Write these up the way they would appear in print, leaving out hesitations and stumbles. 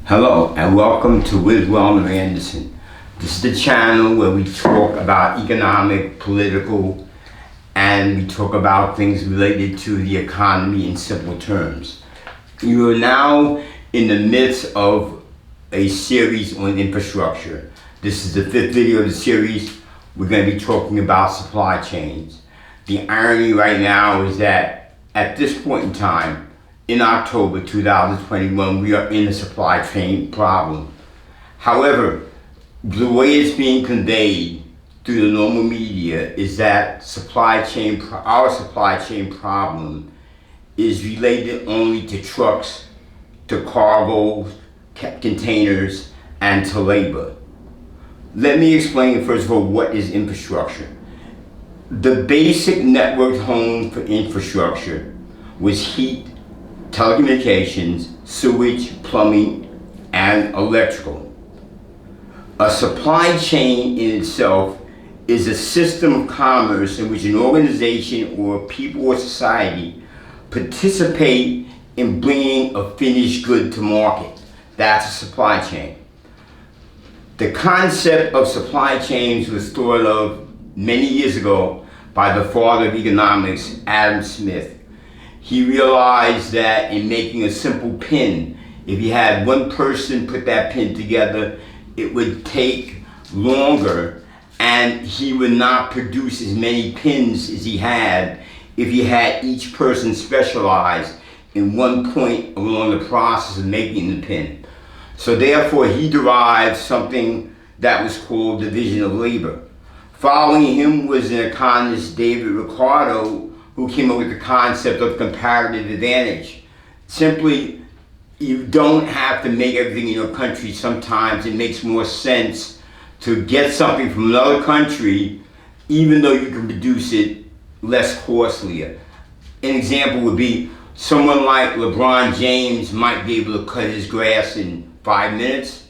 Hello and welcome to With Wellman Anderson. This is the channel where we talk about economic, political, and we talk about things related to the economy in simple terms. You are now in the midst of a series on infrastructure. This is the 5th video of the series. We're going to be talking about supply chains. The irony right now is that at this point in time, in October 2021, we are in a supply chain problem. However, the way it's being conveyed through the normal media is that our supply chain problem is related only to trucks, to cargo, containers, and to labor. Let me explain first of all what is infrastructure. The basic networked home for infrastructure was heat, telecommunications, sewage, plumbing, and electrical. A supply chain in itself is a system of commerce in which an organization or people or society participate in bringing a finished good to market. That's a supply chain. The concept of supply chains was thought of many years ago by the father of economics, Adam Smith. He realized that in making a simple pin, if you had one person put that pin together, it would take longer and he would not produce as many pins as he had if he had each person specialized in one point along the process of making the pin. So therefore he derived something that was called division of labor. Following him was an economist, David Ricardo, who came up with the concept of comparative advantage. Simply, you don't have to make everything in your country. Sometimes it makes more sense to get something from another country, even though you can produce it less costly. An example would be someone like LeBron James might be able to cut his grass in 5 minutes,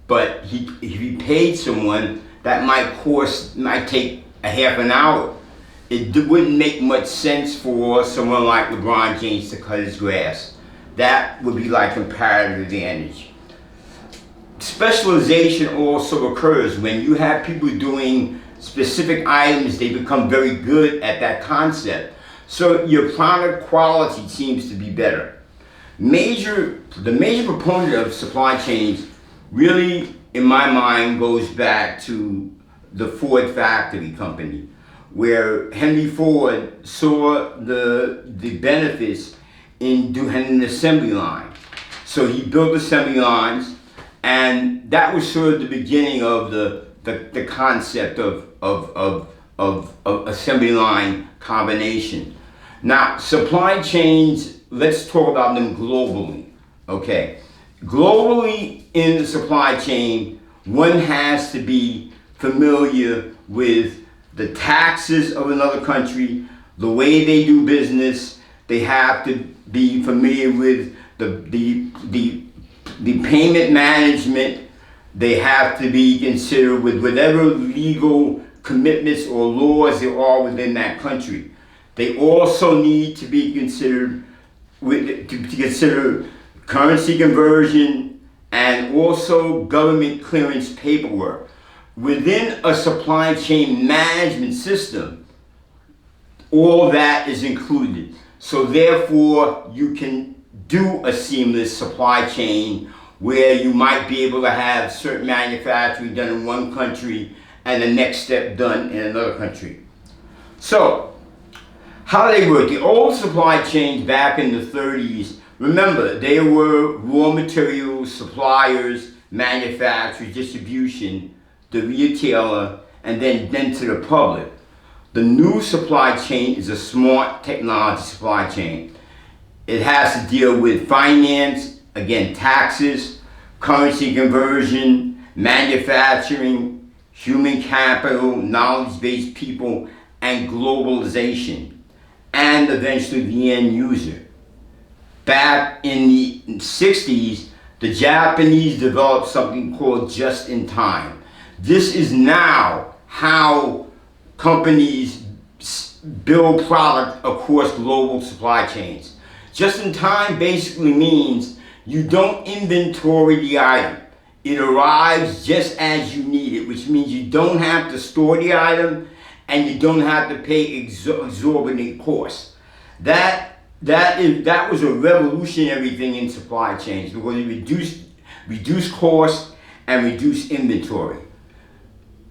but if he paid someone, that might take a half an hour. It wouldn't make much sense for someone like LeBron James to cut his grass. That would be like comparative advantage. Specialization also occurs when you have people doing specific items. They become very good at that concept. So your product quality seems to be better. The major proponent of supply chains really, in my mind, goes back to the Ford factory company, where Henry Ford saw the benefits in doing an assembly line. So he built assembly lines, and that was sort of the beginning of the concept of assembly line combination. Now, supply chains, let's talk about them globally, okay? Globally in the supply chain, one has to be familiar with the taxes of another country, the way they do business. They have to be familiar with the payment management. They have to be considered with whatever legal commitments or laws there are within that country. They also need to be considered to consider currency conversion and also government clearance paperwork. Within a supply chain management system, all that is included. So therefore, you can do a seamless supply chain where you might be able to have certain manufacturing done in one country and the next step done in another country. So, how do they work? The old supply chains back in the 30s, remember, they were raw materials, suppliers, manufacturers, distribution, the retailer, and then to the public. The new supply chain is a smart technology supply chain. It has to deal with finance, again, taxes, currency conversion, manufacturing, human capital, knowledge-based people, and globalization, and eventually the end user. Back in the 60s, the Japanese developed something called just-in-time. This is now how companies build product across global supply chains. Just in time basically means You don't inventory the item. It arrives just as you need it, which means you don't have to store the item and you don't have to pay exorbitant costs. That was a revolutionary thing in supply chains because it reduced costs and reduced inventory.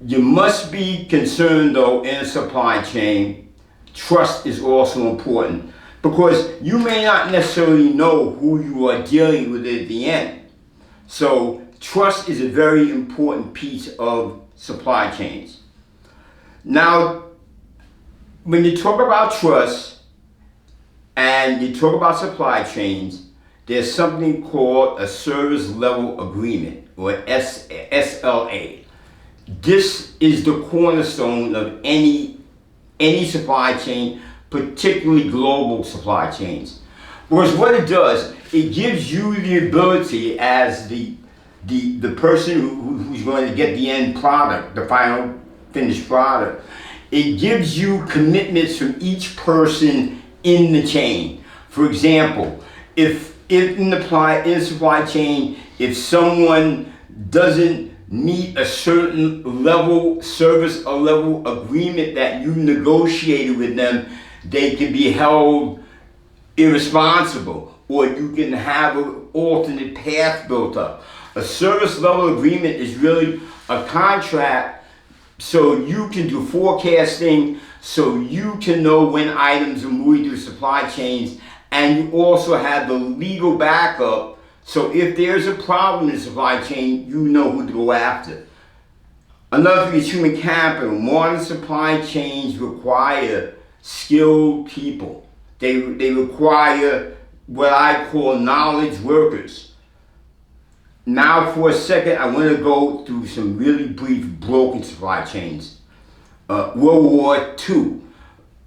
You must be concerned though in a supply chain. Trust is also important because you may not necessarily know who you are dealing with at the end. So trust is a very important piece of supply chains. Now, when you talk about trust and you talk about supply chains, there's something called a service level agreement, or SLA. This is the cornerstone of any supply chain, particularly global supply chains. Because what it does, it gives you the ability as the person who's going to get the end product, the final finished product, it gives you commitments from each person in the chain. For example, if in the supply chain, if someone doesn't meet a certain level service or level agreement that you negotiated with them, they can be held irresponsible, or you can have an alternate path built up. A service level agreement is really a contract so you can do forecasting, so you can know when items are moving through supply chains, and you also have the legal backup. So if there's a problem in the supply chain, you know who to go after. Another thing is human capital. Modern supply chains require skilled people. They require what I call knowledge workers. Now for a second, I want to go through some really brief broken supply chains. World War II.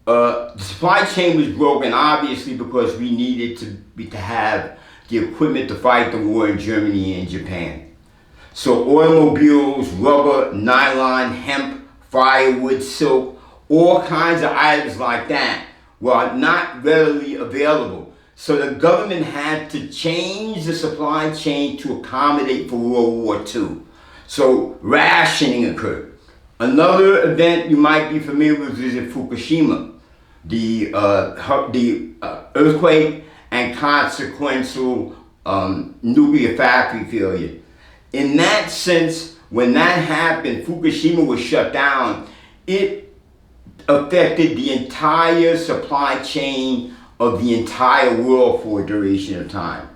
The supply chain was broken obviously because we needed to have the equipment to fight the war in Germany and Japan. So automobiles, rubber, nylon, hemp, firewood, silk, all kinds of items like that were not readily available. So the government had to change the supply chain to accommodate for World War II. So rationing occurred. Another event you might be familiar with is in Fukushima, the earthquake and consequential nuclear factory failure. In that sense, when that happened, Fukushima was shut down, it affected the entire supply chain of the entire world for a duration of time.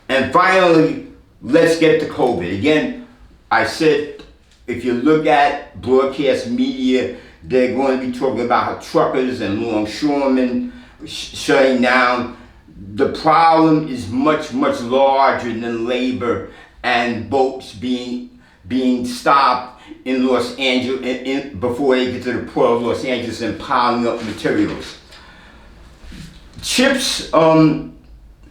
And finally, let's get to COVID. Again, I said, if you look at broadcast media, they're going to be talking about how truckers and longshoremen shutting down. The problem is much, much larger than labor and boats being stopped in Los Angeles before they get to the port of Los Angeles and piling up materials. Chips are a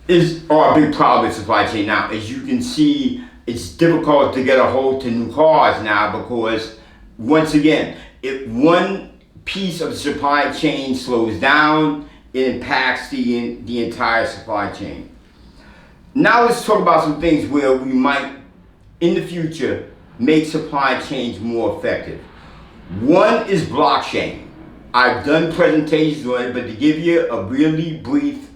big problem in supply chain now. As you can see, it's difficult to get a hold to new cars now because, once again, if one piece of the supply chain slows down, it impacts the entire supply chain. Now let's talk about some things where we might, in the future, make supply chains more effective. One is blockchain. I've done presentations on it, but to give you a really brief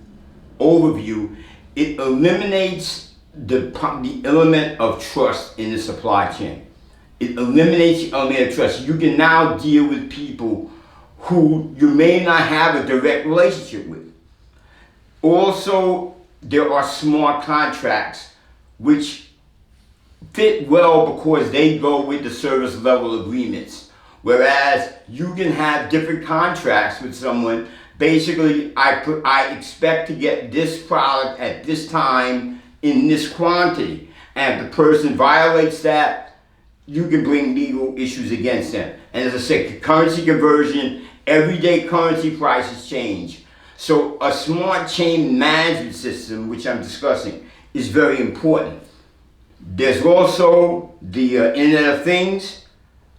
overview, it eliminates the element of trust in the supply chain. It eliminates the element of trust. You can now deal with people who you may not have a direct relationship with. Also, there are smart contracts which fit well because they go with the service level agreements. Whereas you can have different contracts with someone. Basically, I expect to get this product at this time in this quantity. And if the person violates that, you can bring legal issues against them. And as I said, currency conversion, everyday currency prices change. So a smart chain management system, which I'm discussing, is very important. There's also the Internet of Things,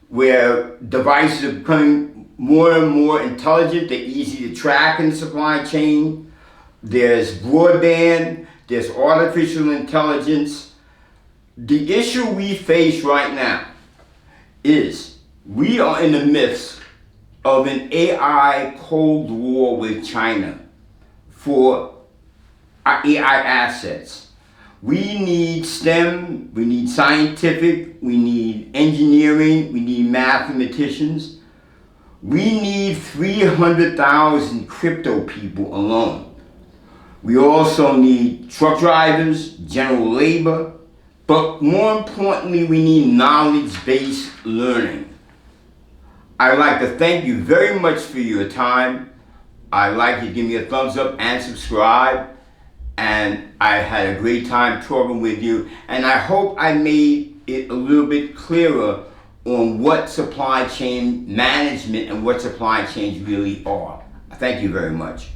where devices are becoming more and more intelligent, they're easy to track in the supply chain. There's broadband, there's artificial intelligence. The issue we face right now is we are in the midst of an AI Cold War with China for our AI assets. We need STEM, we need scientific, we need engineering, we need mathematicians. We need 300,000 crypto people alone. We also need truck drivers, general labor, but more importantly, we need knowledge-based learning. I'd like to thank you very much for your time. I'd like you to give me a thumbs up and subscribe. And I had a great time talking with you. And I hope I made it a little bit clearer on what supply chain management and what supply chains really are. Thank you very much.